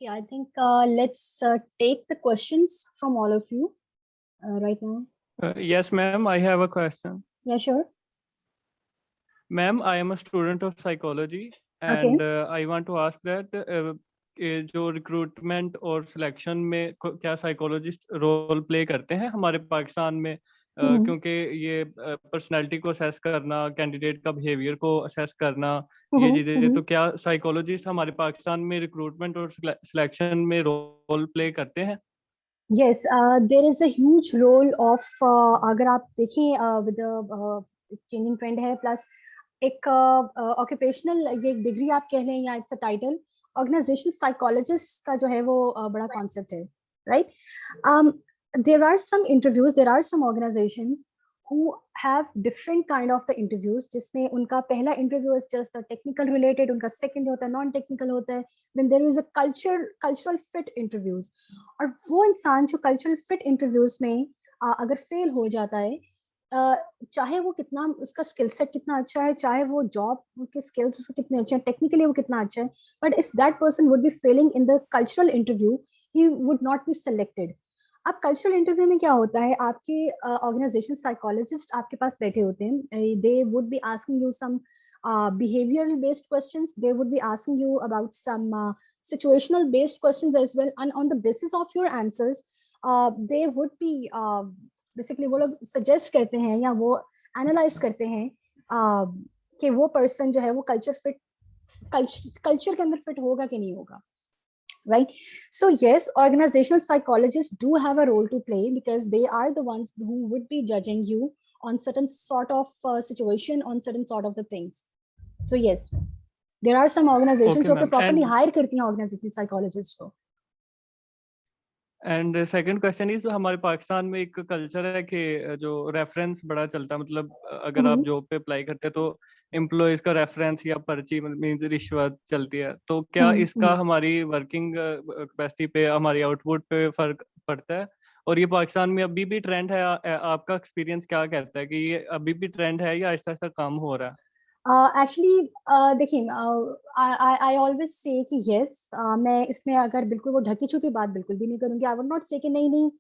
Okay, I think let's take the questions from all of you right now. Yes, ma'am, I have a question. Yeah, sure. Ma'am, I am a student of psychology and I want to ask that जो recruitment और selection में क्या psychologist role play करते हैं हमारे पाकिस्तान में क्योंकि ये पर्सनालिटी को असेस करना, कैंडिडेट का बिहेवियर को असेस करना, ये चीजें तो क्या साइकोलॉजिस्ट हमारे पाकिस्तान में रिक्रूटमेंट और सिलेक्शन में रोल प्ले करते हैं? Yes, there is a huge role of अगर आप देखें with the changing trend है plus एक occupational ये डिग्री आप कह लें या it's a title organisational psychologist का जो है वो बड़ा कॉन्सेप्ट है, right? there are some interviews, there are some organizations who have different kind of the interviews जिसमें उनका पहला interview is just a technical related, उनका second होता है non technical होता है, then there is a cultural fit interviews और वो इंसान जो cultural fit interviews में अगर फेल हो जाता है चाहे वो कितना उसका स्किल सेट कितना अच्छा है, चाहे वो जॉब के स्किल्स उसके कितने अच्छे हैं, टेक्निकली वो कितना अच्छा है, but if that person would be Fehling in the cultural interview he would not be selected. अब कल्चरल इंटरव्यू में क्या होता है, आपके ऑर्गेनाइजेशन साइकोलॉजिस्ट आपके पास बैठे होते हैं, they would be asking you some behavioral based questions, they would be asking you about some situational based questions as well, and on the basis of your answers they would be basically वो लोग suggest करते हैं या वो analyse करते हैं कि वो पर्सन जो है वो कल्चर के अंदर फिट होगा कि नहीं होगा, right? So yes, organizational psychologists do have a role to play because they are the ones who would be judging you on certain sort of situation, on certain sort of the things. So yes, there are some organizations जो properly hire करती हैं organizational psychologists को. And second question is हमारे पाकिस्तान में एक culture है कि जो रेफरेंस बड़ा चलता है, मतलब अगर आप जॉब पे अप्लाई करते हैं तो एम्प्लॉयज का रेफरेंस या पर्ची मींस रिश्वत चलती है, तो क्या इसका हमारी वर्किंग कैपेसिटी पे, हमारी आउटपुट पे फर्क पड़ता है? और ये पाकिस्तान में अभी भी ट्रेंड है? आपका एक्सपीरियंस क्या कहता है कि ये अभी भी ट्रेंड है या आहिस्ता आहिस्ता कम हो रहा है? एक्चुअली देखिए आई ऑलवेज से कि यस, मैं इसमें अगर बिल्कुल वो ढकी छुपी बात बिल्कुल भी नहीं करूंगी। आई वुड नॉट से कि नहीं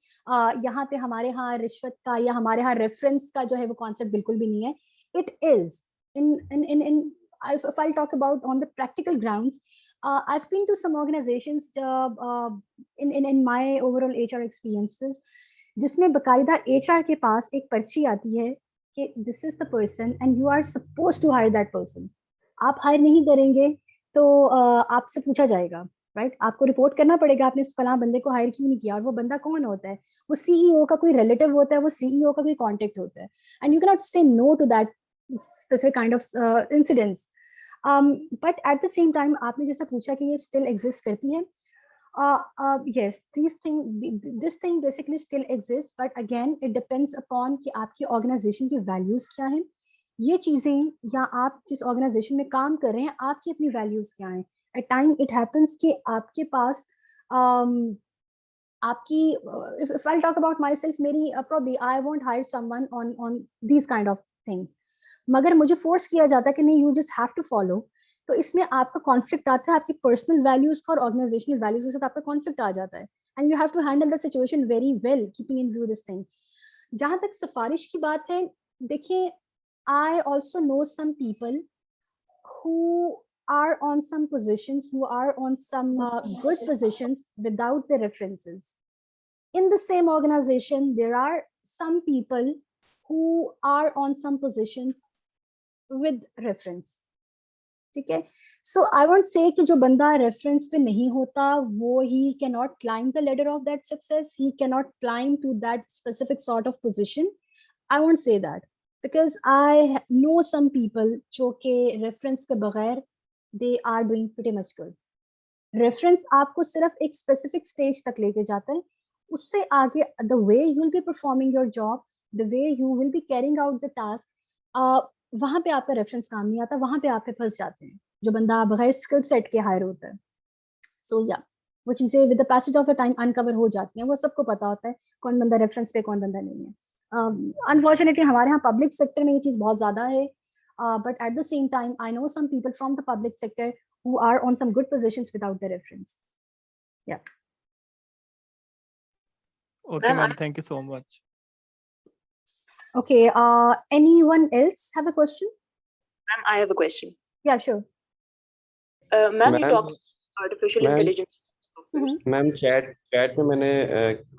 यहाँ पे हमारे यहाँ रिश्वत का या हमारे यहाँ रेफरेंस का जो है वो कॉन्सेप्ट बिल्कुल भी नहीं है। It is in if I'll talk about on the practical grounds, I've been to some organizations in my overall HR experiences जिसमें बकायदा HR के पास एक पर्ची आती है कि this is the person and you are suppose to hire that person. आप hire नहीं करेंगे तो आपसे पूछा जाएगा, राइट? आपको रिपोर्ट करना पड़ेगा आपने इस फलां बंदे को हायर क्यों नहीं किया। और वो बंदा कौन होता है? वो सीईओ का कोई रिलेटिव होता है, वो सीईओ का कोई कॉन्टेक्ट होता है, and you can not say no to that specific kind of incidents. But at the same time आपने जैसा पूछा कि ये स्टिल एग्जिस्ट करती है, yes, this thing basically still exists, but again it depends upon कि आपकी ऑर्गेनाइजेशन की वैल्यूज क्या हैं, ये चीजें, या आप जिस ऑर्गेनाइजेशन में काम कर रहे हैं आपकी अपनी वैल्यूज क्या हैं। एट टाइम इट हैपेंस कि आपके पास आपकी if I'll talk about myself, मेरी probably I won't hire someone on these kind of things, मगर मुझे फोर्स किया जाता है कि नहीं, you just have to follow. तो इसमें आपका कॉन्फ्लिक्ट आता है, आपकी पर्सनल वैल्यूज का और ऑर्गेनाइजेशनल वैल्यूज के साथ आपका कॉन्फ्लिक्ट आ जाता है, and you have to handle the situation very well keeping in view this thing. जहां तक सिफारिश की बात है, देखिए I also know some people who are on some positions, who are on some good positions without the references. In the same organization, there are some people who are on some positions with reference, ठीक है? So I won't say कि जो बंदा reference पे नहीं होता वो he cannot climb the ladder of that success, he cannot climb to that specific sort of position. I won't say that because I know some people जो के reference के बगैर they are doing pretty much good. Reference आपको सिर्फ एक specific stage तक लेके जाता है, उससे आगे the way you will be performing your job, the way you will be carrying out the task, वहां पे आपका रेफरेंस काम नहीं आता, वहां पे आपके फंस जाते हैं जो बंदा बगैर स्किल सेट के हायर होता है। सो या वो चीजें with the passage of the time uncover हो जाती हैं, वो सबको पता होता है कौन बंदा रेफरेंस पे कौन बंदा नहीं है। अनफॉर्चुनेटली हमारे यहाँ पब्लिक सेक्टर में ये चीज बहुत ज्यादा है, but at the same time I know some people from the public sector who are on some good positions without the reference. Yeah. Okay, ma'am. Thank you so much. Okay. Anyone else have a question? Ma'am, I have a question. Yeah, sure. Ma'am, you talked artificial intelligence. Ma'am chat में मैंने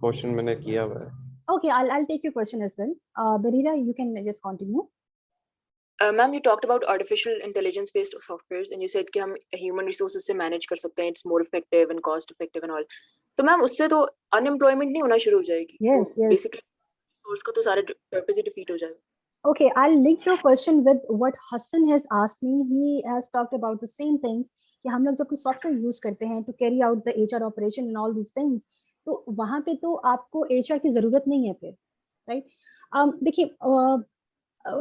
question मैंने किया हुआ है. Okay, I'll take your question as well. Barira, you can just continue. Ma'am, you talked about artificial intelligence based softwares and you said कि हम human resources से manage कर सकते हैं, it's more effective and cost effective and all. तो ma'am उससे तो unemployment नहीं होना शुरू हो जाएगी. Yes, yes. Basically resource का तो सारे purpose ही defeat हो जाएगा. Okay, I'll link your question with what Hassan has asked me. He has talked about the same things कि हम लोग जब कोई सॉफ्टवेयर यूज करते हैं to carry out the HR operation and all these things, तो वहां पे तो आपको HR की जरूरत नहीं है फिर, right? देखिए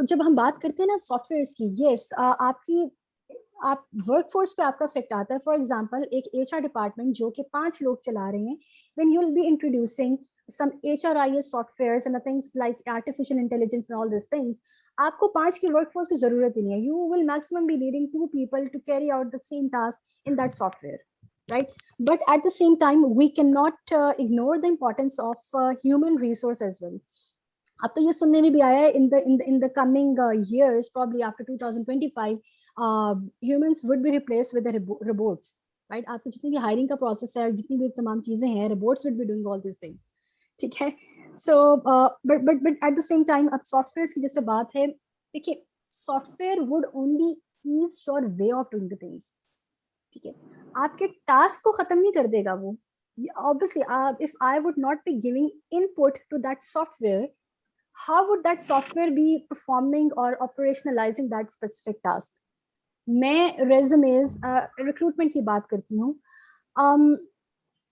जब हम बात करते हैं ना सॉफ्टवेयर्स की, यस आप वर्कफोर्स पे आपका इफेक्ट आता है. फॉर एग्जांपल एक HR डिपार्टमेंट जो कि 5 लोग चला रहे हैं, when you will be introducing some HRIS softwares and things like artificial intelligence and all these things, आपको 5 की workforce की जरूरत ही नहीं है. You will maximum be needing 2 people to carry out the same task in that software, right? But at the same time, we cannot ignore the importance of human resource as well. अब तो ये सुनने में भी आया है in the coming years, probably after 2025, humans would be replaced with the robots, right? आपकी जितनी भी hiring का process है, जितनी भी तमाम चीजें हैं, robots would be doing all these things. ठीक है. So but at the same time, अब softwares की जैसे बात है, देखिए software would only ease your way of doing the things. ठीक है, आपके टास्क को खत्म नहीं कर देगा वो. Obviously, if I would not be giving input to that software, how would that software be performing or operationalizing that specific task? मैं resumes recruitment की बात करती हूँ.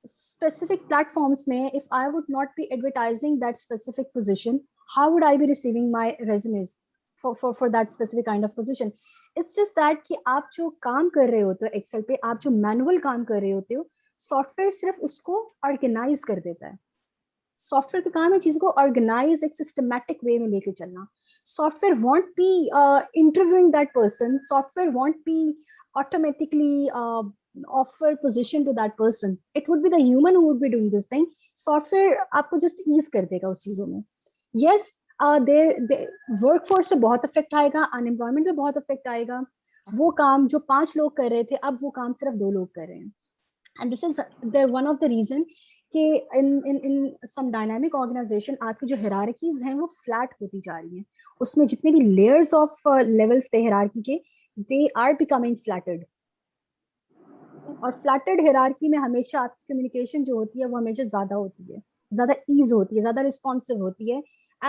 Specific platforms में, if I would not be advertising that specific position, how would I be receiving my resumes for that specific kind of position? It's just that कि आप जो काम कर रहे होते हो Excel पे, आप जो manual काम कर रहे होते हो, सॉफ्टवेयर सिर्फ उसको ऑर्गेनाइज कर देता है. सॉफ्टवेयर का काम है चीज को ऑर्गेनाइज, एक सिस्टमैटिक वे में लेके चलना. Software want be interviewing that person, software want be automatically offer position to that person. It would be the human who would be doing this thing. Software आपको just ease कर देगा उस चीजों में. Yes, workforce पे बहुत effect आएगा, unemployment पे बहुत effect आएगा. वो काम जो 5 लोग कर रहे थे, अब वो काम सिर्फ 2 लोग कर रहे हैं. And this is one of the reason कि in some dynamic organization आपकी जो hierarchies हैं वो flat होती जा रही हैं. उसमें जितने भी layers of levels थे hierarchy के, they are becoming flattered. और फ्लैटेड हायरार्की में हमेशा आपकी कम्युनिकेशन जो होती है वो हमेशा ज्यादा होती है, ज्यादा ईज होती है, ज्यादा रिस्पॉन्सिव होती है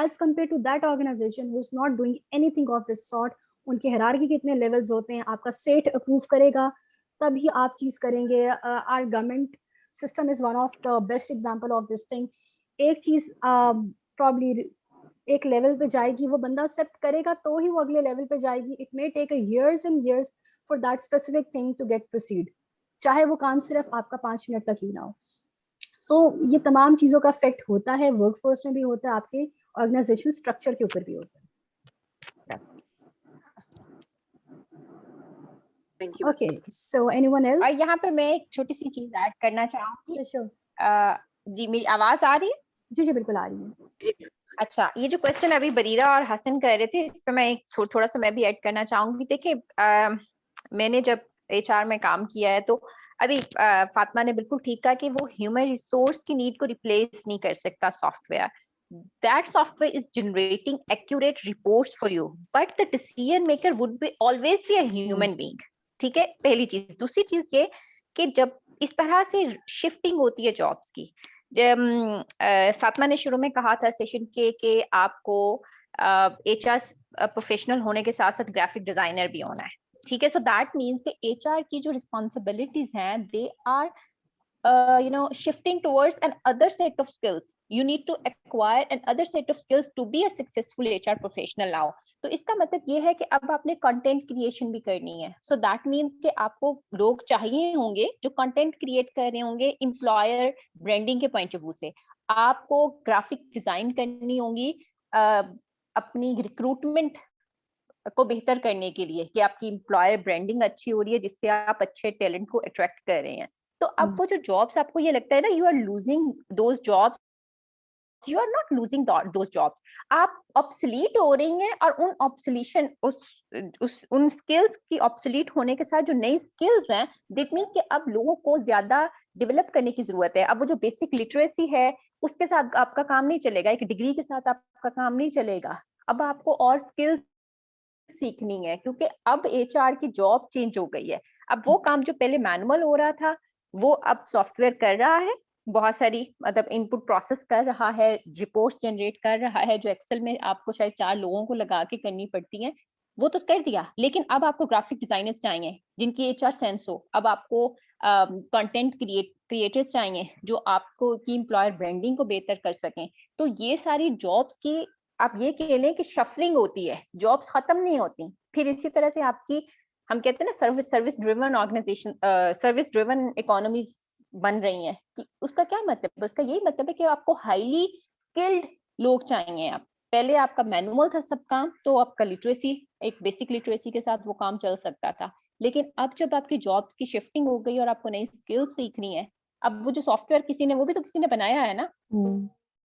as compare to that organisation who is not doing anything of this sort. उनके हायरार्की के इतने लेवल्स होते हैं, आपका सेट अप्रूव करेगा तभी आप चीज करेंगे. Our government system is one of the best example of this thing. एक चीज प्रॉब्ली एक लेवल पे जाएगी, वो बंदा एक्सेप्ट करेगा तो ही वो अगले लेवल पे जाएगी. It may take years and years for that specific thing to get proceed, चाहे वो काम सिर्फ आपका 5 मिनट तक ही ना हो. सो ये तमाम चीजों का इफेक्ट होता है, वर्कफोर्स में भी होता है, आपके ऑर्गेनाइजेशन स्ट्रक्चर के ऊपर भी होता है. Okay, so anyone else? और यहाँ पे मैं एक छोटी सी चीज ऐड करना चाहूंगी. जी मेरी आवाज आ रही है? जी जी बिल्कुल आ रही है. अच्छा, ये जो क्वेश्चन अभी बरीरा और हसन कर रहे थे, इस पे मैं एक थोड़ा सा मैं भी ऐड करना चाहूंगी. देखिए मैंने जब HR में काम किया है तो अभी फातिमा ने बिल्कुल ठीक कहा कि वो ह्यूमन रिसोर्स की नीड को रिप्लेस नहीं कर सकता software. That software is generating accurate reports for you, but the decision maker would be always be a human being. ठीक है, पहली चीज. दूसरी चीज ये कि जब इस तरह से शिफ्टिंग होती है जॉब्स की, फातिमा ने शुरू में कहा था सेशन के कि आपको HR प्रोफेशनल होने के साथ साथ ग्राफिक डिजाइनर भी होना है. ठीक है, सो दैट मीन्स कि HR की जो रिस्पॉन्सिबिलिटीज हैं they are shifting towards an other set of skills. You need to acquire an other set of skills to be a successful HR professional now. तो इसका मतलब ये है कि अब आपने कंटेंट क्रिएशन भी करनी है. So that means कि आपको लोग चाहिए होंगे जो कंटेंट क्रिएट कर रहे होंगे एम्प्लॉयर ब्रांडिंग के पॉइंट ऑफ व्यू से. आपको ग्राफिक डिजाइन करनी होगी अपनी रिक्रूटमेंट को बेहतर करने के लिए कि आपकी एम्प्लॉयर ब्रांडिंग अच्छी हो रही है जिससे आप अच्छे टैलेंट को अट्रैक्ट कर रहे हैं. तो अब वो जो जॉब्स आपको ये लगता है ना you are losing those jobs, you are not losing those jobs, आप ऑब्सलीट हो रही हैं। और उन ऑब्सलीशन उन स्किल्स की ऑब्सलीट होने के साथ जो नई स्किल्स हैं, दैट मीन्स कि अब लोगों को ज्यादा डेवलप करने की जरूरत है। अब वो जो बेसिक लिटरेसी है उसके साथ आपका काम नहीं चलेगा, एक डिग्री के साथ आपका काम नहीं चलेगा, अब आपको और स्किल्स सीखनी है, क्योंकि अब एचआर की जॉब चेंज हो गई है। अब वो काम जो पहले मैनुअल हो रहा था वो अब सॉफ्टवेयर कर रहा है, बहुत सारी मतलब इनपुट प्रोसेस कर रहा है, रिपोर्ट्स जनरेट कर रहा है, जो एक्सेल में आपको शायद 4 लोगों को लगा के करनी पड़ती हैं, वो तो कर दिया। लेकिन अब आपको ग्राफिक डिजाइनर्स चाहिए जिनकी एचआर सेंस हो, अब आपको कंटेंट क्रिएटर्स चाहिए जो आपको की एम्प्लॉयर ब्रांडिंग को बेहतर कर सकें। तो ये सारी जॉब्स की आप ये कह लें कि शफलिंग होती है, जॉब्स खत्म नहीं होती। फिर इसी तरह से आपकी, हम कहते हैं ना service driven organisation, service driven economy बन रही है। कि उसका क्या मतलब है? उसका यही मतलब है कि आपको हाईली स्किल्ड लोग चाहिए। आप पहले आपका मैनुअल था सब काम, तो आपका लिटरेसी, एक बेसिक लिटरेसी के साथ वो काम चल सकता था। लेकिन अब जब आपकी जॉब्स की शिफ्टिंग हो गई और आपको नई स्किल्स सीखनी है, अब वो जो सॉफ्टवेयर किसी ने, वो भी तो किसी ने बनाया है ना,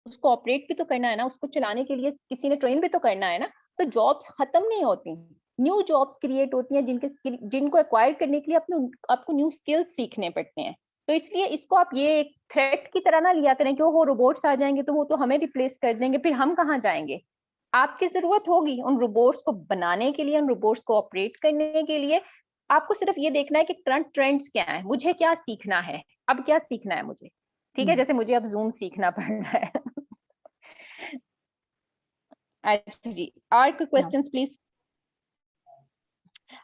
उसको ऑपरेट भी तो करना है ना, उसको चलाने के लिए किसी ने ट्रेन भी तो करना है ना। तो जॉब्स खत्म नहीं होती, न्यू जॉब्स क्रिएट होती हैं जिनको एक्वायर करने के लिए आपको न्यू स्किल्स सीखने पड़ते हैं। तो इसलिए इसको आप ये एक थ्रेट की तरह ना लिया करें कि वो रोबोट्स आ जाएंगे तो वो तो हमें रिप्लेस कर देंगे, फिर हम कहाँ जाएंगे। आपकी जरूरत होगी उन रोबोट्स को बनाने के लिए, उन रोबोट्स को ऑपरेट करने के लिए। आपको सिर्फ ये देखना है कि करंट ट्रेंड्स क्या है, मुझे क्या सीखना है, अब क्या सीखना है मुझे। ठीक है, जैसे मुझे अब जूम सीखना पड़ रहा है। अच्छा जी, और कोई क्वेश्चंस प्लीज।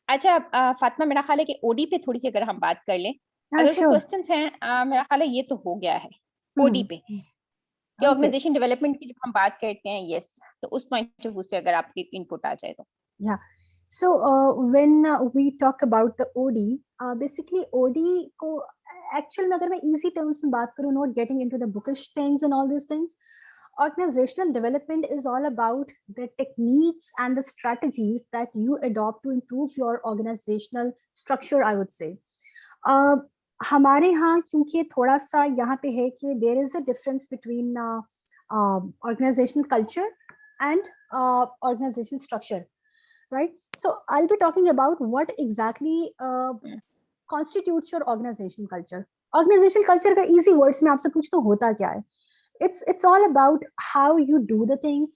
अच्छा फातिमा, मेरा ख्याल है कि ओडी पे थोड़ी सी अगर हम बात कर लें, अगर कोई क्वेश्चंस हैं, मेरा ख्याल है ये तो हो गया है ओडी पे कि ऑर्गेनाइजेशन डेवलपमेंट की जब हम बात करते हैं, यस, तो उस पॉइंट ऑफ व्यू से अगर आपकी इनपुट आ जाए तो। या so when we talk about the OD, basically OD को एक्चुअल में अगर मैं इजी टर्म्स में बात करूं, not getting into the bookish things and all this things, organizational development is all about the techniques and the strategies that you adopt to improve your organizational structure, I would say. हमारे यहाँ क्योंकि थोड़ा सा यहाँ पे है कि there is a difference between organizational culture and organizational structure, right? So I'll be talking about what exactly constitutes your organizational culture. Organizational culture का easy words में आपसे पूछ तो होता क्या है? It's all about how you do the things,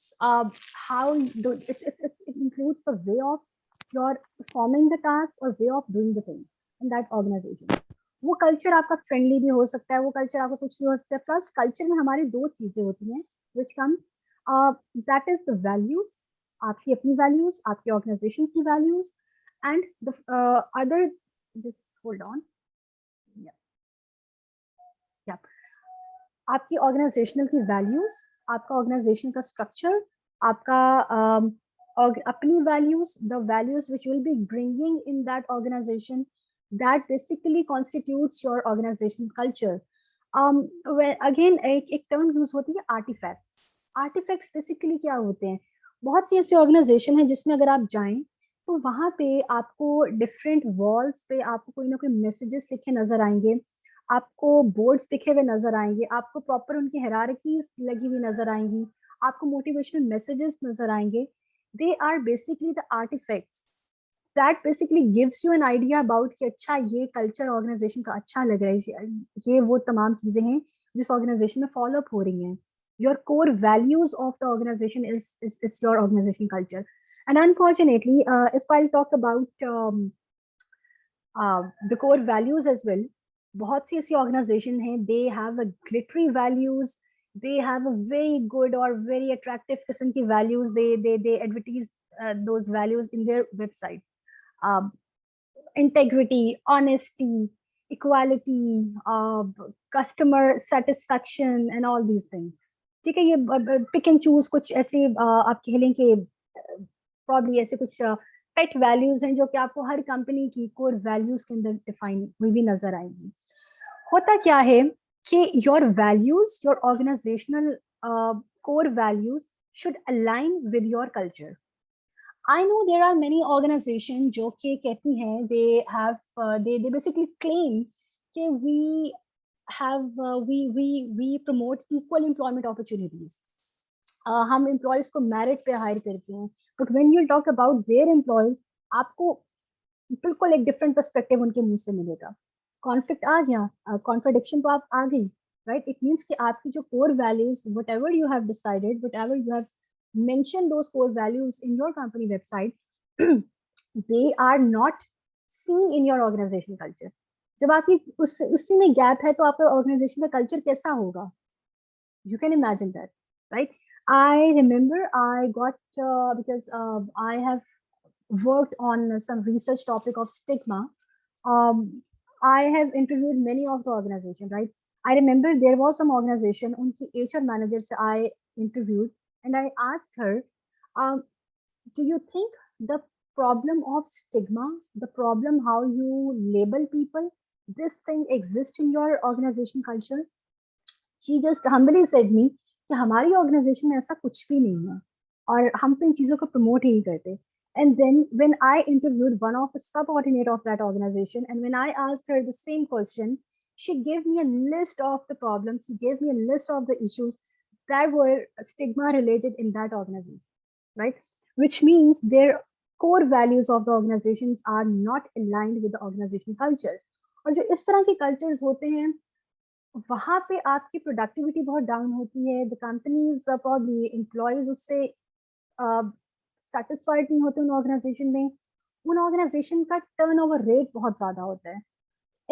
how do it includes the way of your performing the task or way of doing the things in that organization. वो culture आपका friendly भी हो सकता है, वो कल्चर आपका कुछ भी हो सकता है। प्लस कल्चर में हमारी 2 चीजें होती हैं which comes that is the values, आपकी अपनी values, आपकी organization की values, and the other, just hold on, yeah, आपकी ऑर्गेनाइजेशनल की वैल्यूज, आपका ऑर्गेनाइजेशन का स्ट्रक्चर, आपका अपनी values, the values which will be bringing in that organisation, that basically constitutes your organisational culture. Again एक term use होती है artefacts. Artefacts basically क्या होते हैं? बहुत सी ऐसी ऑर्गेनाइजेशन है जिसमें अगर आप जाएं तो वहां पे आपको डिफरेंट वॉल्स पे आपको कोई ना कोई मैसेजेस लिखे नजर आएंगे, आपको बोर्ड्स दिखे हुए नजर आएंगे, आपको प्रॉपर उनकी हायरार्कीज लगी हुई नजर आएंगी, आपको मोटिवेशनल मैसेजेस नजर आएंगे। They are basically the artefacts that basically gives you an idea about कि अच्छा ये कल्चर ऑर्गेनाइजेशन का अच्छा लग रहा है, ये वो तमाम चीजें हैं जिस ऑर्गेनाइजेशन में फॉलो अप हो रही हैं। Your core values of the organisation is your organisation culture. And unfortunately if I talk about the core values as well, बहुत सी ऐसी ऑर्गेनाइजेशन हैं, they have a glittery values, they have a very good और very attractive किस्म की values, they advertise those values in their website. Integrity, honesty, equality, customer satisfaction and all these things. ठीक है, ये पिक एंड चूज कुछ ऐसे आप कह लें कि प्रॉब्ली ऐसे कुछ पेट वैल्यूज हैं जो कि आपको हर कंपनी की कोर वैल्यूज के अंदर डिफाइन हुई भी नजर आएंगी। होता क्या है कि your values, your organisational core values should align with your culture. I know there are many organisation जो कि कहती हैं, दे बेसिकली क्लेम कि we promote equal employment opportunities. हम employees को merit पे hire करते हैं, but when you talk about their employees, आपको बिल्कुल एक different perspective उनके मुंह से मिलेगा. Conflict आ गया, contradiction तो आप आ गई, right? It means कि आपकी जो core values, whatever you have decided, whatever you have mentioned those core values in your company website, they are not seen in your organization culture. जब आपकी उसी में गैप है तो आपका ऑर्गेनाइजेशन का कल्चर कैसा होगा? You can imagine that, right? I remember I got because I have worked on some research topic of stigma. I have interviewed many of the organization, right? I remember there was some organization, unki HR manager se I interviewed, and I asked her, do you think the problem of stigma, the problem how you label people, this thing exists in your organization culture? She just humbly said me कि हमारी organisation में ऐसा कुछ भी नहीं है और हम तो इन चीज़ों को प्रमोट ही नहीं करते. And then when I interviewed one of the subordinate of that organization, and when I asked her the same question, she gave me a list of the problems, she gave me a list of the issues that were stigma related in that organization, right? Which means their core values of the organizations are not aligned with the organization culture. और जो इस तरह के cultures होते हैं, वहाँ पे आपकी प्रोडक्टिविटी बहुत डाउन होती है. द कंपनीज प्रॉब्ली एम्प्लॉयज उससे सेटिस्फाइड नहीं होते उन ऑर्गेनाइजेशन में. उन ऑर्गेनाइजेशन का टर्नओवर रेट बहुत ज़्यादा होता है.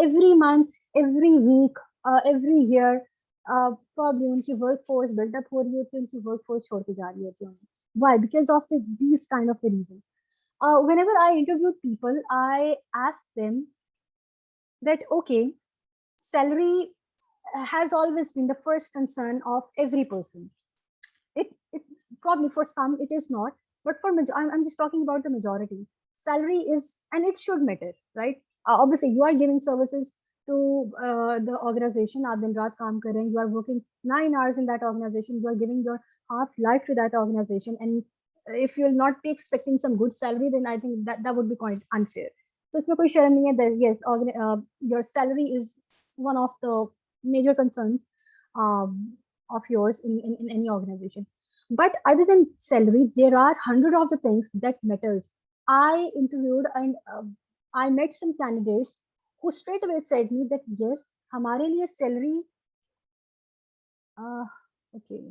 Every month, every week, every year probably उनकी वर्क फोर्स बिल्डअप हो रही होती है, उनकी वर्क फोर्स छोड़ के जा रही होती है. Why? Because of these kind of the reason. Whenever I interviewed people, I asked them that, okay, salary has always been the first concern of every person. It probably for some it is not, but for I'm just talking about the majority. Salary is, and it should matter, right? Obviously, you are giving services to the organization. आप दिन रात काम कर रहे हैं. You are working 9 hours in that organization. You are giving your half life to that organization, and if you will not be expecting some good salary, then I think that would be quite unfair. So इसमें कोई शर्म नहीं है that yes, your salary is one of the major concerns of yours in any organization. But other than salary, there are 100 of the things that matters. I interviewed and I met some candidates who straight away said me that yes, हमारे लिए salary okay.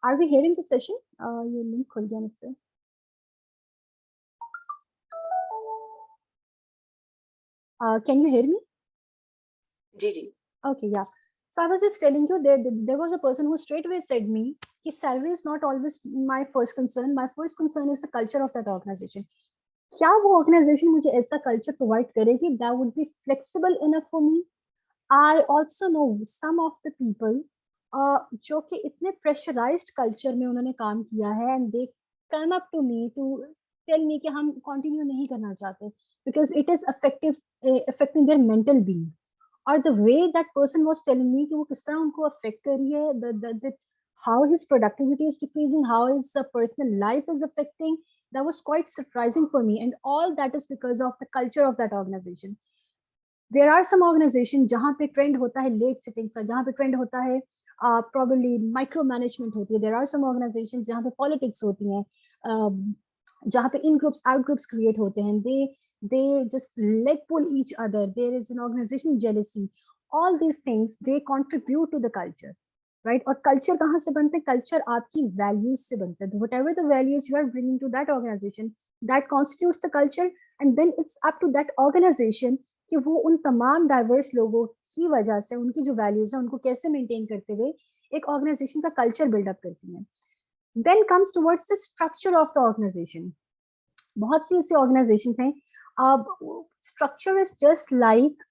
Are we hearing the session? ये link खुल गया मुझसे. Can you hear me? Ji. Okay, yeah. So I was just telling you there was a person who straight away said me कि salary is not always my first concern. My first concern is the culture of that organization. क्या वो organization मुझे ऐसा culture provide करेगी that would be flexible enough for me? I also know some of the people जो कि इतने pressurized culture में उन्होंने काम किया है, and they come up to me to tell me कि हम continue नहीं करना चाहते because it is affecting their mental being. Or the way that person was telling me कि वो किस तरह उनको affect कर रही है, how his productivity is decreasing, how his personal life is affecting, that was quite surprising for me. And all that is because of the culture of that organization. There are some organizations जहाँ पे trend होता है late sittings का, जहाँ पे trend होता है probably micromanagement होती है. There are some organizations जहाँ पे politics होती हैं, जहाँ पे in groups, out groups create होते हैं. They just leg pull each other. There is an organizational jealousy. All these things, they contribute to the culture, right? और culture कहाँ से बनते हैं? Culture आपकी values से बनता है. Whatever the values you are bringing to that organization, that constitutes the culture, and then it's up to that organization कि वो उन तमाम diverse लोगों की वजह से उनकी जो values हैं उनको कैसे maintain करते हुए एक organization का culture build up करती हैं. Then comes towards the structure of the organization. बहुत सी ऐसी organizations हैं. Structure is just like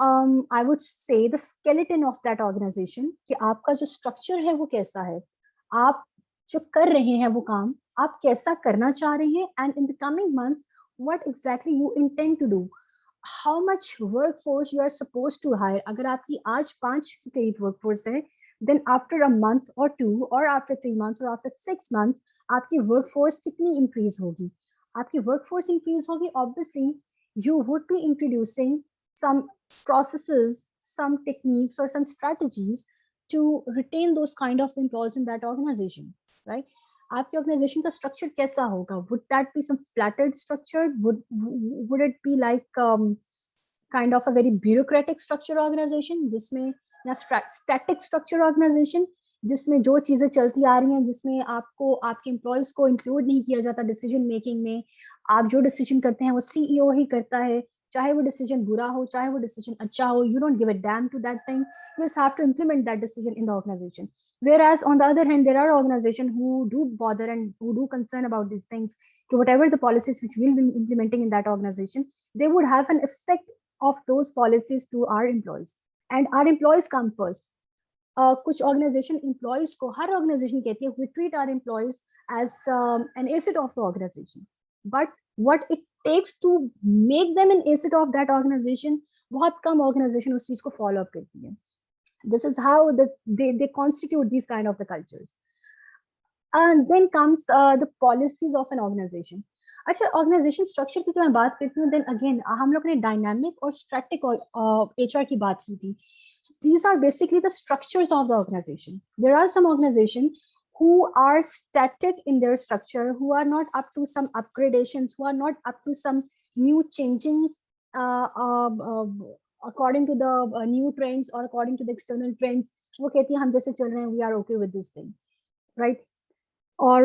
I would say the skeleton of that organization कि आपका जो structure है वो कैसा है, आप जो कर रहे हैं वो काम आप कैसा करना चाह रहे हैं, and in the coming months what exactly you intend to do, how much workforce you are supposed to hire. अगर आपकी आज 5 की करीब workforce है, then after a month or 2 or after 3 months or after 6 months आपकी workforce कितनी increase होगी. आपकी workforce increase होगी, obviously you would be introducing some processes, some techniques, or some strategies to retain those kind of employees in that organization, right? आपके organization का structure कैसा होगा? Would that be some flattered structure? Would it be like kind of a very bureaucratic structure organization जिसमें या static structure organization जिसमें जो चीजें चलती आ रही हैं, जिसमें आपको आपके एम्प्लॉयज को इंक्लूड नहीं किया जाता डिसीजन मेकिंग में, आप जो डिसीजन करते हैं वो सीईओ ही करता है, चाहे वो डिसीजन बुरा हो चाहे वो डिसीजन अच्छा हो, you don't give a damn to that thing, you just have to implement that decision in the organization. Whereas on the other hand, there are organizations who do bother and who do concern about these things, whatever the policies which we'll be implementing in that organization, they would have an effect of those policies to our employees, and our employees come first. कुछ organisation employees को, हर organisation कहती है we treat our employees as an asset of the organization, but what it takes to make them an asset of that organization, बहुत कम organisation उस चीज को follow up करती है. This is how they constitute these kind of the cultures. And then comes the policies of an organization. अच्छा, organisation structure की तो मैं बात करती हूँ, देन अगेन हम लोग ने डायनामिक और स्टैटिक एचआर की बात की थी. So these are basically the structures of the organization. There are some organizations who are static in their structure, who are not up to some upgradations, who are not up to some new changings according to the new trends or according to the external trends. वो कहती है हम जैसे चल रहे हैं, we are okay with this thing, right? Or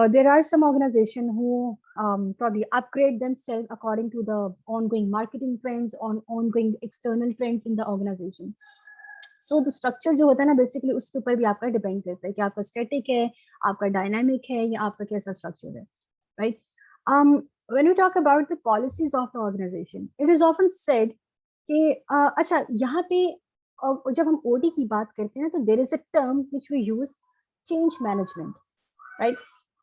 there are some organizations who probably upgrade themselves according to the ongoing marketing trends, ongoing external trends in the organization. So the structure जो होता है ना, basically उसके ऊपर भी आपका depend करता है कि आपका स्टैटिक है, आपका डायनामिक है, या आपका कैसा स्ट्रक्चर है, right? When we talk about the policies of the organization, it is often said कि अच्छा यहाँ पे जब हम OD की बात करते हैं तो there is a term which we use, change management. Right,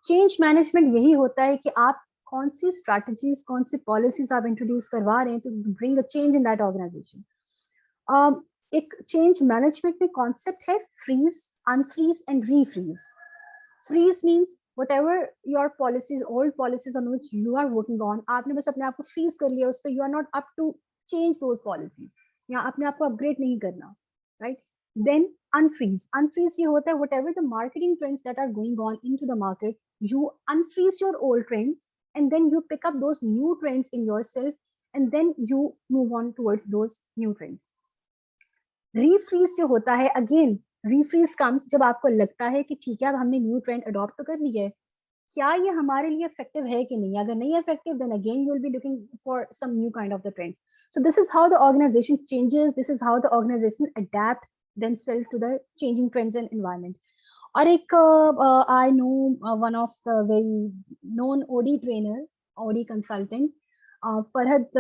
change management यही होता है कि आप कौन सी स्ट्रैटेजीज, कौन सी पॉलिसीज आप इंट्रोड्यूस करवा रहे हैं to bring a change in that organisation. एक चेंज मैनेजमेंट में कॉन्सेप्ट है freeze, unfreeze and refreeze. Freeze means whatever your policies, old policies on which you are working on, आपने बस अपने आप को फ्रीज कर लिया उस पर, you are not up to change those policies, या अपने आप को अपग्रेड नहीं करना, राइट? Then unfreeze. Unfreeze ये होता है whatever the marketing trends that are going on into the market, you unfreeze your old trends and then you pick up those new trends in yourself and then you move on towards those new trends. Refreeze जो होता है, again refreeze comes जब आपको लगता है कि ठीक है अब हमने new trend adopt तो कर लिया है, क्या ये हमारे लिए effective है कि नहीं? अगर नहीं effective, then again you will be looking for some new kind of the trends. So this is how the organization changes. This is how the organization adapt themselves to the changing trends and environment. और एक I know one of the very known OD trainers, OD consultant, Farhad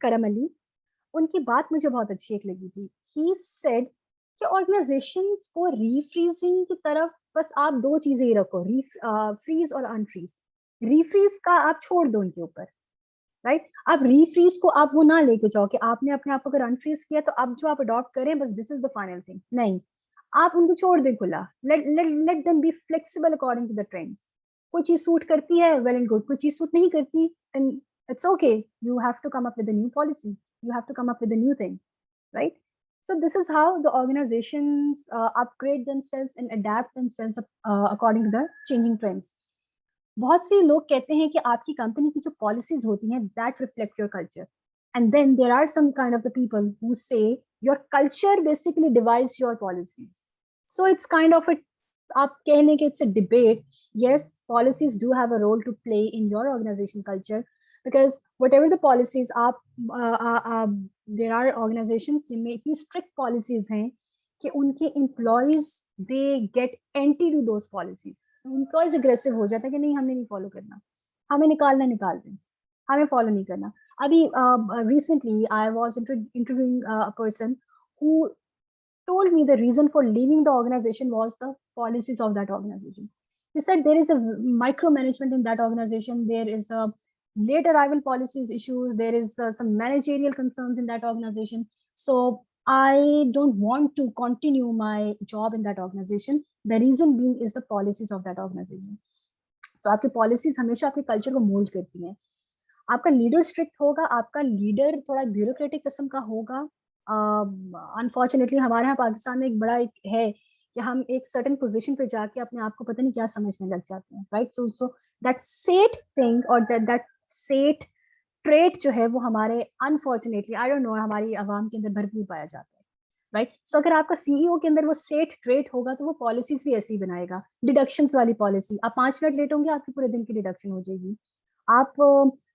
करम अली, उनकी बात मुझे बहुत अच्छी एक लगी थी. He said कि ऑर्गेनाइजेशंस को रीफ्रीजिंग की तरफ बस आप दो चीजें ही रखो, फ्रीज और अनफ्रीज. रीफ्रीज का आप छोड़ दो उनके ऊपर, राइट? आप रीफ्रीज को आप वो ना लेके जाओ कि आपने अपने आप को अगर अनफ्रीज किया तो अब जो आप अडॉप्ट करें बस this is the final thing. नहीं, आप उनको छोड़ दें खुला. Let them be flexible according to the trends. कोई चीज सूट करती है, वेल एंड गुड. कोई चीज सूट नहीं करती, then it's okay. You have to come up with a new policy, you have to come up with a new thing, right? So this is how the organizations upgrade themselves and adapt themselves according to the changing trends. बहुत से लोग कहते हैं कि आपकी company की जो policies होती हैं that reflect your culture, and then there are some kind of the people who say your culture basically divides your policies. So it's kind of a, आप कहने के it's a debate. Yes, policies do have a role to play in your organization culture, because whatever the policies आप there are organizations जिनमें इतनी strict policies हैं कि उनके employees they get anti to those policies. Employees aggressive हो जाता है कि नहीं हमने नहीं follow करना, हमें निकालना निकाल दें, हमें follow नहीं करना. अभी recently I was interviewing a person who told me the reason for leaving the organization was the policies of that organization. He said there is a micromanagement in that organization, there is a late arrival policies issues, there is some managerial concerns in that organization, so I don't want to continue my job in that organization. The reason being is the policies of that organization. So आपकी policies हमेशा आपके culture को mold करती हैं. आपका leader strict होगा, आपका leader थोड़ा ब्यूरोक्रेटिक किस्म का होगा। अनफॉर्चुनेटली हमारे यहाँ पाकिस्तान में एक बड़ा एक है कि हम एक सर्टेन पोजीशन पे जाके अपने आप को पता नहीं क्या समझने लग जाते हैं, right? So that set thing और दैट सेट ट्रेट जो है वो हमारे अनफॉर्चुनेटली आई डोंट नो हमारी आवाम के अंदर भरपूर पाया जाता है, राइट? सो अगर आपका सीईओ के अंदर वो सेट ट्रेट होगा तो वो पॉलिसीज भी ऐसी ही बनाएगा, डिडक्शंस वाली पॉलिसी। आप 5 मिनट लेट होंगे आपकी पूरे दिन की डिडक्शन हो जाएगी, आप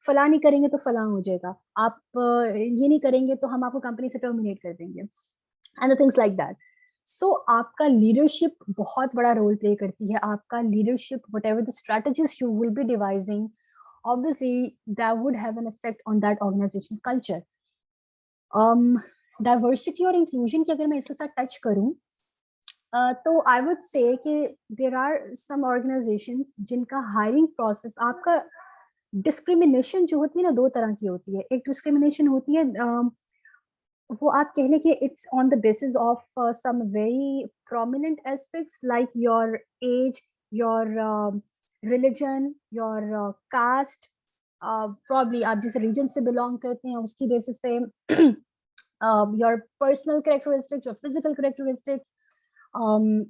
फला नहीं करेंगे तो फला हो जाएगा, आप ये नहीं करेंगे तो हम आपको कंपनी से टर्मिनेट कर देंगे, एंड थिंग्स लाइक दैट। सो आपका लीडरशिप बहुत बड़ा रोल प्ले करती है। आपका leadership, whatever the strategies you will be devising, obviously that would have an effect on that organization culture. Diversity और inclusion की अगर मैं इसके साथ टच करूं तो आई वुड से कि देर आर सम ऑर्गेनाइजेशंस जिनका हायरिंग प्रोसेस, आपका डिस्क्रिमिनेशन जो होती है ना, 2 तरह की होती है। एक डिस्क्रिमिनेशन होती है वो आप कह लें कि it's on the basis of some very prominent aspects like your age, your religion, your caste, probably आप जिस रीजन से बिलोंग करते हैं उसकी बेसिस पे, your personal characteristics, your physical characteristics,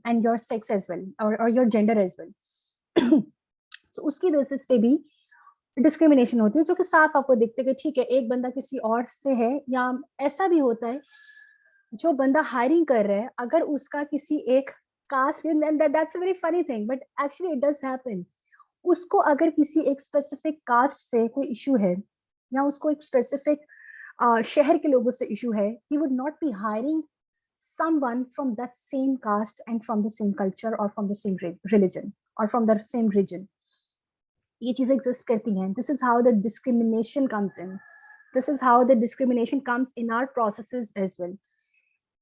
and your sex as well, or your gender as well. So उसकी basis पे भी डिस्क्रिमिनेशन होती है, जो कि साफ आपको दिखते कि ठीक है एक बंदा किसी और से है, या ऐसा भी होता है जो बंदा हायरिंग कर रहा है अगर उसका किसी एक caste, that's a very funny thing but actually it does happen, उसको अगर किसी एक स्पेसिफिक कास्ट से कोई इशू है या उसको एक स्पेसिफिक शहर के लोगों से इशू है, he would not be hiring someone from that same caste and from the same culture or from the same religion or from the same region. ये चीजें exist करती हैं. This is how the discrimination comes in. This is how the discrimination comes in our processes as well.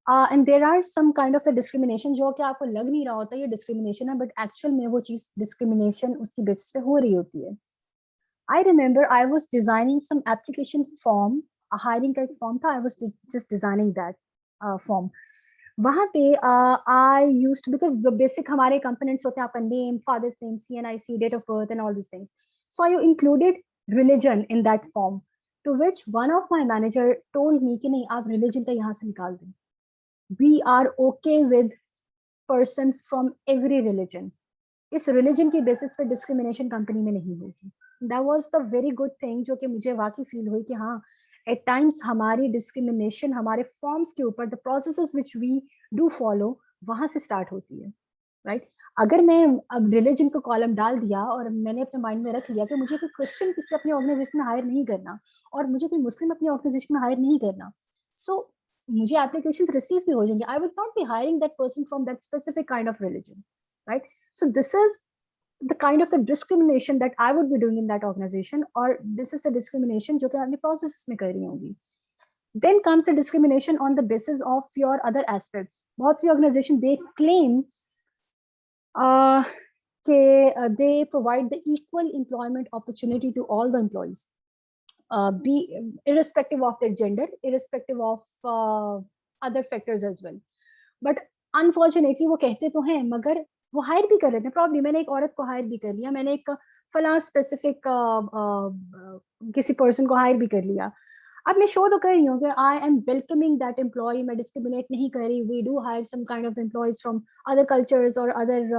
And there are some kind of the discrimination जो कि आपको लग नहीं रहा होता ये discrimination है, but actual में वो चीज discrimination उसकी basis पे हो रही होती है. I remember I was designing some application form, a hiring का एक form था, I was just designing that form. वहाँ पे आई यूज्ड, बिकॉज बेसिक हमारे कंपोनेंट्स होते हैं आपका name, father's name, CNIC, date of birth and all this things. So I included religion in that form, to which one of my manager told me कि नहीं आप religion का यहाँ से निकाल दें, we are okay with person from every religion, इस religion की बेसिस पे डिस्क्रिमिनेशन कंपनी में नहीं होगी. That was the very good thing जो कि मुझे वाकई फील हुई कि हाँ एट टाइम्स हमारी डिस्क्रिमिनेशन हमारे फॉर्म्स के ऊपर, the processes which we do follow, वहां से स्टार्ट होती है, राइट? अगर मैं अब रिलीजन को कॉलम डाल दिया और मैंने अपने माइंड में रख लिया कि मुझे कोई क्रिश्चियन किसी अपने ऑर्गेनाइजेशन में हायर नहीं करना और मुझे कोई मुस्लिम अपने ऑर्गेनाइजेशन में हायर नहीं करना, सो मुझे एप्लीकेशन रिसीव भी हो जाएंगे, I would not be hiring that person from that specific kind of religion, right? So this is the kind of the discrimination that I would be doing in that organization, or this is the discrimination जो कि अपने processes में कर रही होंगी. Then comes the discrimination on the basis of your other aspects. बहुत सी organization they claim कि they provide the equal employment opportunity to all the employees, be irrespective of their gender, irrespective of other factors as well. But unfortunately वो कहते तो हैं मगर वो higher भी कर लेते हैं. प्रॉब्लम मैंने एक औरत को हायर भी कर लिया, मैंने एक फला स्पेसिफिक किसी पर्सन को हायर भी कर लिया. अब मैं शो तो कर रही हूँ कि I am welcoming that employ, मैं डिस्क्रिमिनेट नहीं कर रही. We do hire some kind of employees from other cultures और other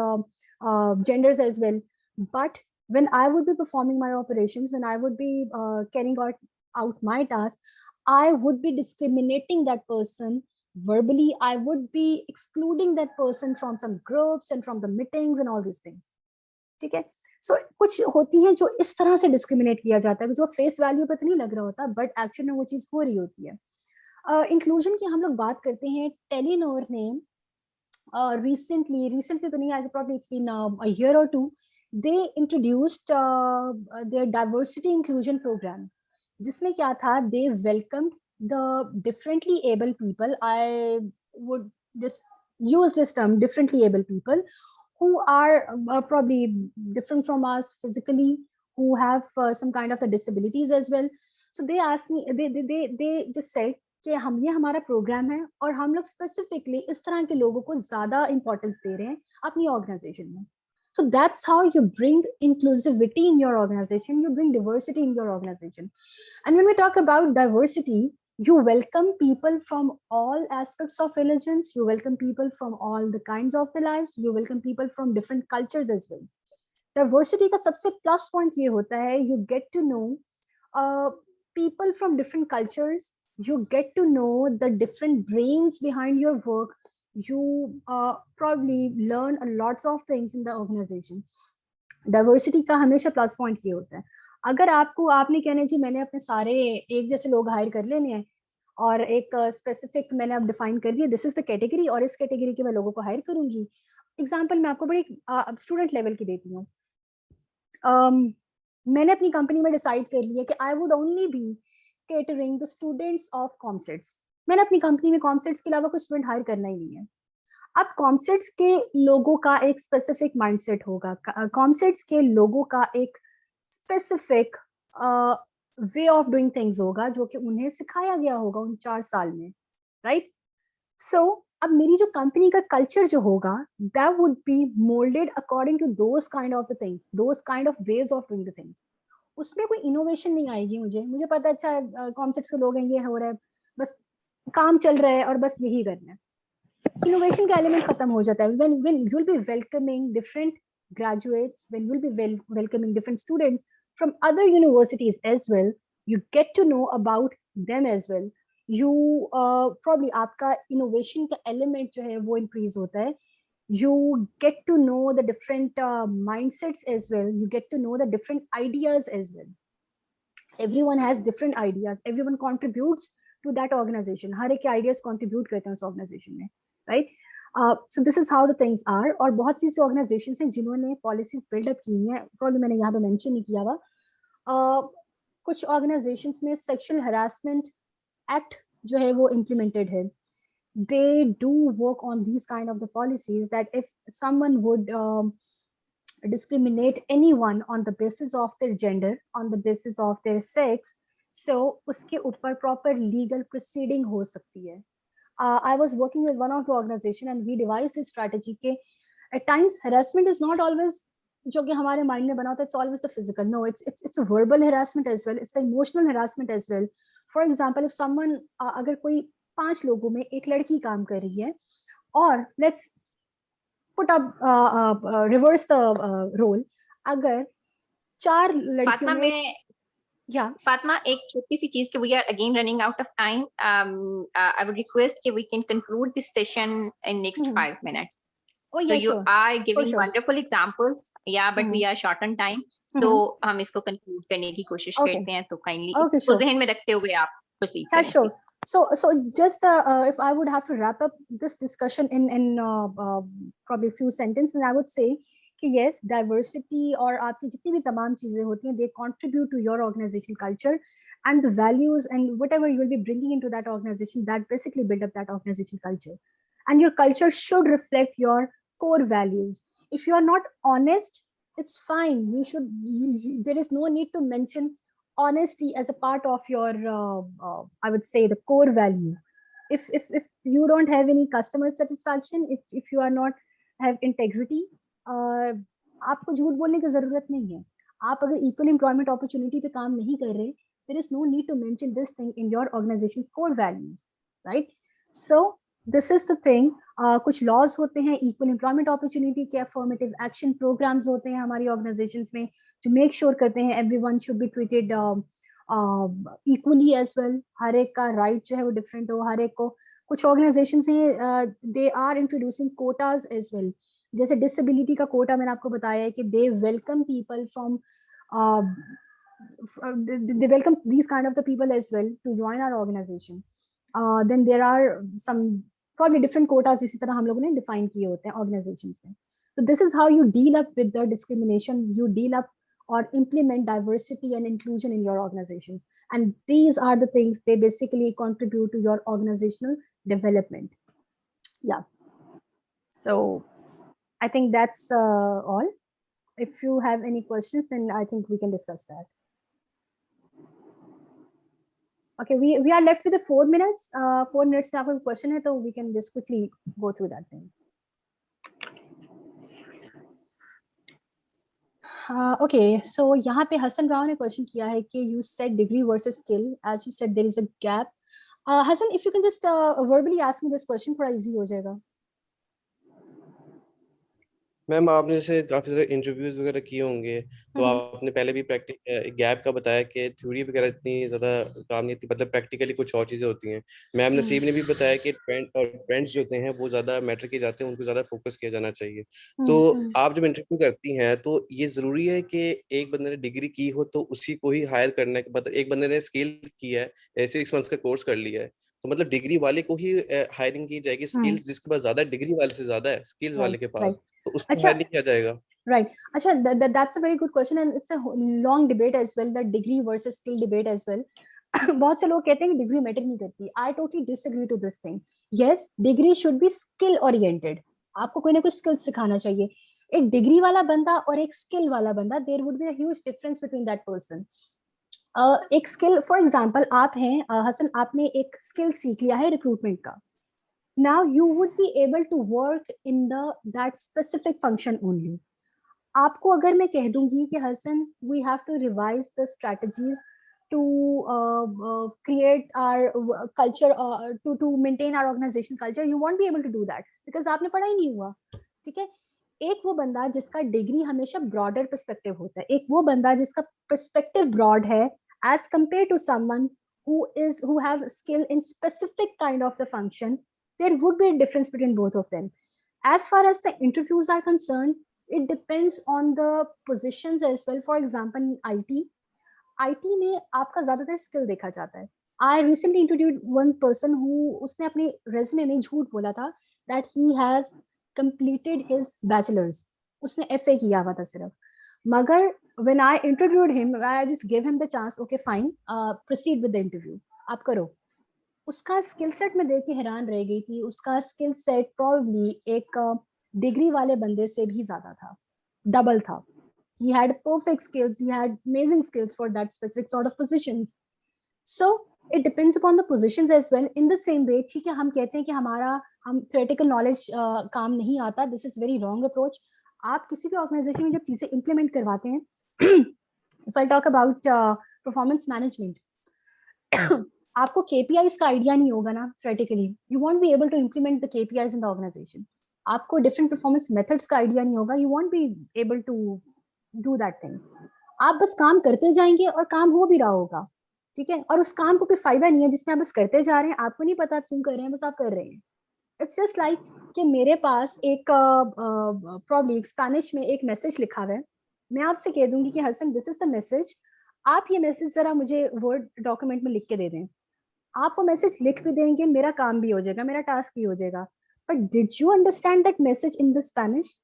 genders as well, but when I would be performing my operations, when I would be carrying out my task, I would be discriminating that person verbally. I would be excluding that person from some groups and from the meetings and all these things. ठीक है? सो कुछ होती हैं जो इस तरह से discriminate किया जाता है जो फेस वैल्यू पे तो नहीं लग रहा होता, बट एक्चुअल में वो चीज हो रही होती है. इंक्लूजन की हम लोग बात करते हैं. टेलीनॉर ने recently तो नहीं, I probably it's been a year or two, they introduced their diversity inclusion program, जिसमें क्या था, they welcomed the differently able people. I would just use this term, differently able people who are probably different from us physically, who have some kind of the disabilities as well. So they asked me, they just said कि हम ये हमारा programme है और हम लोग specifically इस तरह के लोगों को ज्यादा इंपॉर्टेंस दे रहे हैं अपनी ऑर्गेनाइजेशन में. So that's how you bring inclusivity in your organization, you bring diversity in your organization. And when we talk about diversity, you welcome people from all aspects of religions, you welcome people from all the kinds of the lives, you welcome people from different cultures as well. Diversity का सबसे plus point ये होता है, you get to know people from different cultures, you get to know the different brains behind your work, you probably learn a lots of things in the organization. Diversity का हमेशा plus point ये होता है. अगर आपको आपने कहना जी मैंने अपने सारे एक जैसे लोग हायर कर लेने हैं और एक स्पेसिफिक मैंने अब डिफाइन कर दिया, दिस इज द कैटेगरी और इस कैटेगरी के मैं लोगों को हायर करूंगी. एग्जांपल मैं आपको बड़ी स्टूडेंट लेवल की देती हूँ. मैंने अपनी कंपनी में डिसाइड कर लिया कि I would only be catering the students of COMSATS. मैंने अपनी कंपनी में कॉमसेट्स के अलावा कुछ स्टूडेंट हायर करना ही नहीं है. अब कॉमसेट्स के लोगों का एक स्पेसिफिक माइंडसेट होगा, कॉमसेट्स के लोगों का एक specific way of doing things होगा जो कि उन्हें सिखाया गया होगा उन 4 साल में, राइट? सो अब मेरी जो कंपनी का कल्चर जो होगा that would be moulded according to those kind of the things, those kind of ways of doing the things. उसमें कोई इनोवेशन नहीं आएगी. मुझे पता है अच्छा कॉन्सेप्ट्स के लोग हैं, ये हो रहा है, बस काम चल रहा है और बस यही करना है. इनोवेशन का एलिमेंट खत्म हो जाता है. when you will be welcoming different graduates, when you will be welcoming different students from other universities as well, you get to know about them as well. You probably आपका innovation का element जो है वो increase होता है. You get to know the different mindsets as well. You get to know the different ideas as well. Everyone has different ideas. Everyone contributes to that organization. हर एक के ideas contribute करते हैं उस organization में, right? So this is how the things are. और बहुत सी organizations हैं जिन्होंने policies build up की हैं. Probably मैंने यहाँ पे mention नहीं किया हुआ. कुछ organizations में sexual harassment act जो है वो implemented है. They do work on these kind of the policies that if someone would discriminate anyone on the basis of their gender, on the basis of their sex, so उसके ऊपर proper legal proceeding हो सकती है. I was working with one of the organization and we devised this strategy के at times harassment is not always जो कि हमारे mind में बना होता है, it's always the physical. No, it's a verbal harassment as well. It's the emotional harassment as well. For example, if someone अगर कोई 5 लोगों में एक लड़की काम कर रही है और let's put up reverse the role, अगर 4 लड़कियों में Yeah. Fatma, एक छोटी सी चीज कि we are again running out of time. I would request कि we can conclude this session in next 5 minutes. Oh, so yeah, you sure. are giving sure. wonderful examples. Yeah, but we are short on time. So हम इसको conclude करने की कोशिश करते हैं. तो kindly इसको ज़हन में रखते हुए आप proceed करें. Sure. So just if I would have to wrap up this discussion in probably a few sentences, I would say कि yes, diversity और आपकी जितनी भी तमाम चीजें होती हैं, they contribute to your organizational culture and the values and whatever you will be bringing into that organization, that basically build up that organizational culture. And your culture should reflect your core values. If you are not honest, it's fine. There is no need to mention honesty as a part of your I would say the core value. If you don't have any customer satisfaction, if you are not have integrity, आपको झूठ बोलने की जरूरत नहीं है. आप अगर equal employment opportunity पे काम नहीं कर रहे, there is no need to mention this thing in your organization's core values, right? So this is the thing. कुछ laws होते हैं equal employment opportunity के, affirmative action programs होते हैं हमारी organizations में to make sure करते हैं everyone should be treated equally as well. हर एक का right जो है वो different हो, हर एक को. कुछ organizations हैं they are introducing quotas as well. जैसे disability का quota मैंने आपको बताया है कि they welcome people from they welcome these kind of the people as well to join our organization. Then there are some probably different quotas इसी तरह हम लोगों ने define किए होते हैं organizations में. So this is how you deal up with the discrimination, you deal up or implement diversity and inclusion in your organizations. And these are the things they basically contribute to your organizational development. Yeah. So I think that's all. If you have any questions, then I think we can discuss that. Okay, we are left with the 4 minutes. 4 minutes में आपको question है तो we can just quickly go through that thing. Okay, so यहाँ पे हसन राव ने question किया है कि you said degree versus skill, as you said there is a gap. Hassan, if you can just verbally ask me this question, थोड़ा easy हो जाएगा. Ma'am आपने जैसे काफी सारे इंटरव्यूज वगैरह किए होंगे, तो आपने पहले भी प्रैक्टिस गैप का बताया कि थ्योरी वगैरह इतनी ज्यादा काम नहीं थी, मतलब प्रैक्टिकली कुछ और चीजें होती हैं. मैम नसीब ने भी बताया कि ट्रेंड्स जो होते हैं वो ज्यादा मैटर किए जाते हैं, उनको ज्यादा फोकस किया जाना चाहिए. तो आप जब इंटरव्यू करती हैं तो ये जरूरी है कि एक बंदे ने डिग्री की हो तो उसी को ही हायर करना है, मतलब एक बंदे ने स्किल की है, 6 मंथ्स का कोर्स कर लिया है, तो मतलब डिग्री वाले को ही हायरिंग की जाएगी? स्किल्स जिसके पास ज्यादा डिग्री वाले से ज्यादा है स्किल्स वाले के पास, तो उसको हायर नहीं किया जाएगा? Right. Acha, that's a very good question and it's a long debate as well, that degree versus skill debate as well. बहुत से लोग कहते हैं कि डिग्री मैटर नहीं करती. I totally disagree to this thing. Yes, degree should be skill oriented. आपको कोई ना कोई स्किल सिखाना चाहिए. एक डिग्री वाला बंदा और एक स्किल वाला बंदा, there would be a huge difference between that person. एक स्किल, फॉर एग्जाम्पल आप हैं हसन, आपने एक स्किल सीख लिया है रिक्रूटमेंट का. Now you would be able to work in that specific function only. आपको अगर मैं कह दूंगी कि Hasan we have to revise the strategies to create our culture, to maintain our organization culture, you won't be able to do that because आपने पढ़ा ही नहीं हुआ. ठीक है. एक वो बंदा जिसका डिग्री हमेशा ब्रॉडर पर्सपेक्टिव होता है, एक वो बंदा जिसका पर्सपेक्टिव ब्रॉड है as compared to someone who have skill in specific kind of the function. There would be a difference between both of them. As far as the interviews are concerned, it depends on the positions as well. For example, IT में आपका ज्यादातर skill देखा जाता है. I recently interviewed one person who उसने अपने resume में झूठ बोला था that he has completed his bachelor's. उसने FA किया हुआ था सिर्फ. मगर when I interviewed him, I just gave him the chance. Okay, fine, proceed with the interview. आप करो. उसका स्किल सेट में देख के हैरान रह गई थी. उसका स्किल सेट probably एक डिग्री वाले बंदे से भी ज्यादा था, डबल था. He had perfect skills, he had amazing skills for that specific sort of positions. So it depends upon the positions as well. In the same way, ठीक है, हम कहते हैं कि हम theoretical knowledge काम नहीं आता. This is very wrong approach. आप किसी भी ऑर्गेनाइजेशन में जब चीजें इम्प्लीमेंट करवाते हैं, if I talk about performance management, आपको KPIs का आइडिया नहीं होगा ना theoretically, you won't be able to implement the KPIs in the organization. आपको different performance methods का आइडिया नहीं होगा, you won't be able to do that thing. आप बस काम करते जाएंगे और काम हो भी रहा होगा, ठीक है, और उस काम को कोई फायदा नहीं है जिसमें आप बस करते जा रहे हैं, आपको नहीं पता आप क्यों कर रहे हैं, बस आप कर रहे हैं. इट्स जस्ट लाइक कि मेरे पास एक प्रॉब्ली स्पेनिश में एक मैसेज लिखा हुआ है, मैं आपसे कह दूंगी कि Hassan this is the message, आप ये मैसेज जरा मुझे वर्ड डॉक्यूमेंट में लिख के दे दें. आप वो मैसेज लिख भी देंगे, मेरा काम भी हो जाएगा, मेरा टास्क भी हो जाएगा, but did you understand that message in the Spanish?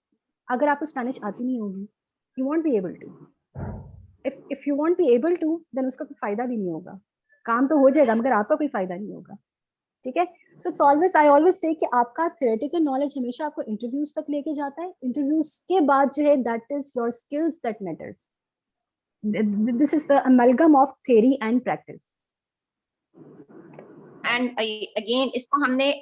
अगर आपको स्पेनिश आती नहीं होगी, you won't be able to. If you won't be able to, then उसका कोई फायदा भी नहीं होगा. काम तो हो जाएगा मगर आपका कोई फायदा नहीं होगा. ठीक है. So it's always, I always say कि आपका थ्योरेटिकल नॉलेज हमेशा आपको इंटरव्यूज तक लेके जाता है. इंटरव्यूज के बाद जो है that is your skills that matters. This is the amalgam of theory and practice. And again इसको हमने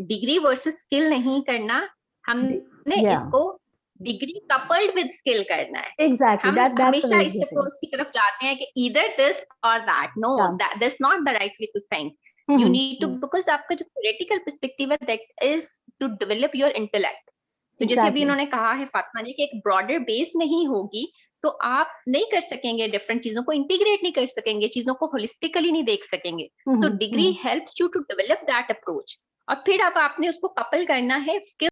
डिग्री वर्सेस स्किल नहीं करना, हमने इसको डिग्री कपल्ड विद स्किल करना है. एग्जैक्टली. हम हमेशा इस अप्रोच की तरफ जाते हैं कि either this or that. No, that's not the right way to think. You need to, because आपका जो theoretical perspective है, that is to develop your intellect. तो जैसे अभी इन्होंने कहा है फातिमा ने कि एक broader base नहीं होगी तो आप नहीं कर सकेंगे, डिफरेंट चीजों को इंटीग्रेट नहीं कर सकेंगे, चीजों को होलिस्टिकली नहीं देख सकेंगे. So degree helps you to develop that approach. और फिर अब आपने उसको कपल करना है स्किल